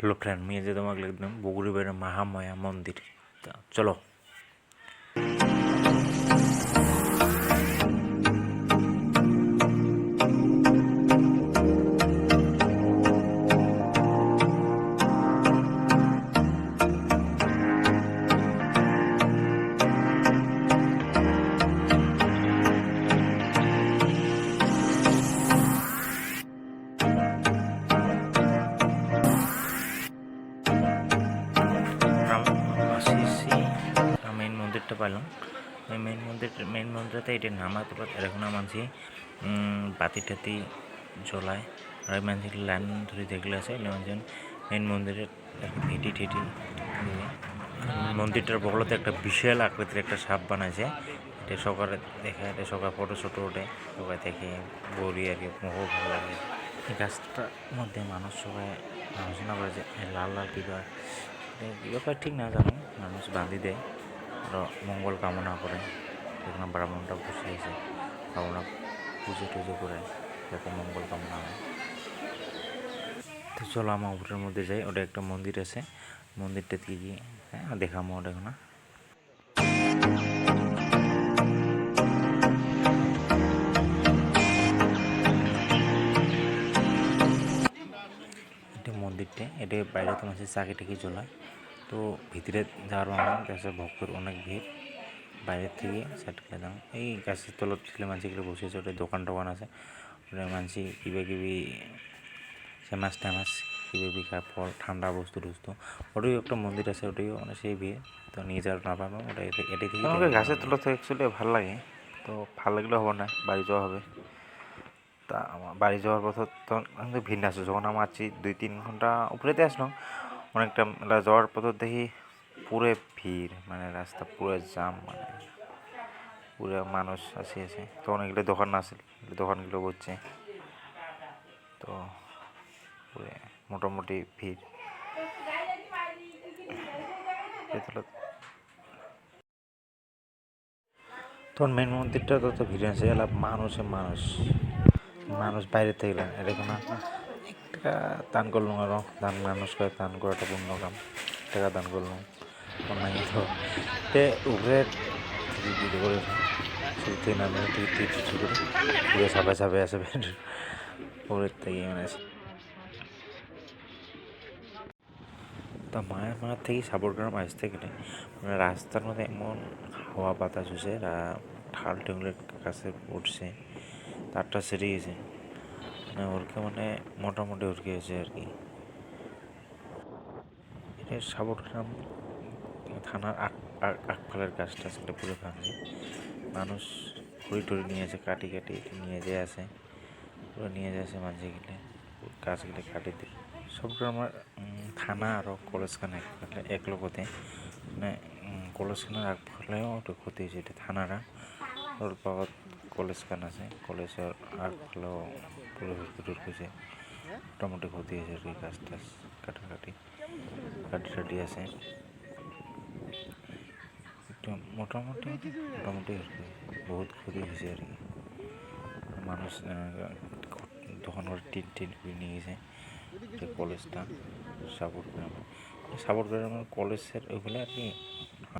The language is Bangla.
হ্যালো ফ্রেন্ড, আমি যে তোমাকে একদম বগুড়িবাড়ির মহামায়া মন্দির। তা চলো। মেইন মন্দিরটা পাইলাম। এই মেইন মন্দিরতে এটি নামাতে পারে এখন মানছি বাতি টাতি জ্বলায় আর মানছি লাইন ধরে দেখলে আছে মানুষজন মেইন মন্দিরের ভিটি টিটি দিয়ে মন্দিরটার বগলতে একটা বিশাল আকৃতির একটা সাপ বানাইছে। এটা সকালে দেখে, এটা সকাল ফটো ছোটো ওঠে সবাই দেখে বলি আর কি, মোহ ভালো লাগে। এই গাছটার মধ্যে মানুষ সবাই আলোচনা করে যে লাল লাল কী ব্যাপার ঠিক না জানো, মানুষ বাঁধি দেয় আরও মঙ্গল কামনা করে। সেখানে ব্রাহ্মণটা বসে আছে, ব্রাহ্মণরা পুজো টুজো করে যাতে মঙ্গল কামনা হয়। তো চলো আমার উপরের মধ্যে যাই, ওটা একটা মন্দির আছে, মন্দিরটা থেকে গিয়ে হ্যাঁ দেখামো ওটা না। এটা মন্দিরটা, এটা বাইরে তো মাসে চাকি টাকি জ্বলায়। তো ভিতরে যাওয়ার আমার কাছে ভক্তর অনেক ভিড়। বাইরের থেকে সেট করে দাম এই গাছের তলত ছেলে মানসিগুলো বসেছে, ওটা দোকান টোকান আছে, ওটা মানসি কিবা কিবি ফেমাস টেমাস কিবি খায়, ফল ঠান্ডা বস্তু টস্তু। ওটাই একটা মন্দির আছে, ওটাই মানে সেই ভিড়। তো নিয়ে যাওয়ার না পাবো ওটা, এটাই থেকে আমাকে গাছের তলত থেকে অ্যাকচুয়ালি ভালো লাগে। তো ভালো লাগলে হবে না, বাড়ি যাওয়া হবে। তা আমার বাড়ি যাওয়ার পথে তো ভিড় আসছে, যখন আমার আছি 2-3 ঘন্টা উপরেতে আসলাম অনেকটা যাওয়ার পথ দেখি পুরো ভিড়, মানে রাস্তা পুরো জাম, মানে পুরো মানুষ আছে। তো অনেকগুলো দোকান আছে, দোকানগুলো করছে। তো পুরো মোটামুটি ভিড়। তখন মেন মন্দিরটা তত ভিড় আছে, এলা মানুষ বাইরে থেকে এটা কোনো টাকা দান করলাম, আরও দান মানুষ করে দান করাটা পূর্ণ কাম। টাকা দান করলাম অন্যান্য তো উপরে থেকে ভিডিও করে শুরুতে নামে টিকিট করে পুরো সাফাই আসে উপরের থেকে মানে। তা মায়ার থেকে সাবরগ্রাম আসতে গেলে মানে রাস্তার মধ্যে এমন হাওয়া বাতাস হয়েছে, ঢাল টেঙ্গুলের কাছে উঠছে, তারটা সেরে গেছে, মানে ওরকে মানে মোটামুটি উড়কে গেছে আর কি। এটা সাবরগ্রাম থানার আগফালের গাছটা সেটা পুরো ভাঙছে, মানুষ খড়ি টড়ি নিয়েছে, কাটি নিয়ে যেয়ে আছে, পুরো নিয়ে যাচ্ছে মাঝে গেলে গাছগুলো কাটি দিই। সাবরগ্রামের থানা আরও কলেজখানে এক লগতে, মানে কলেজখানের আগফালেও একটু ক্ষতি হয়েছে। এটা থানারা ওর পাওয়ার কলেজখান আছে, কলেজের আগফালেও পুরো ঢুকেছে, মোটামুটি ক্ষতি হয়েছে আর কি। গাছ টাছ কাটি টাটি আছে একটু মোটামুটি বহুত ক্ষতি হয়েছে আর কি। মানুষ তখন ওর টিন নিয়ে গেছে। কলেজটা সাবরগ্রামের কলেজের ওইগুলো আর কি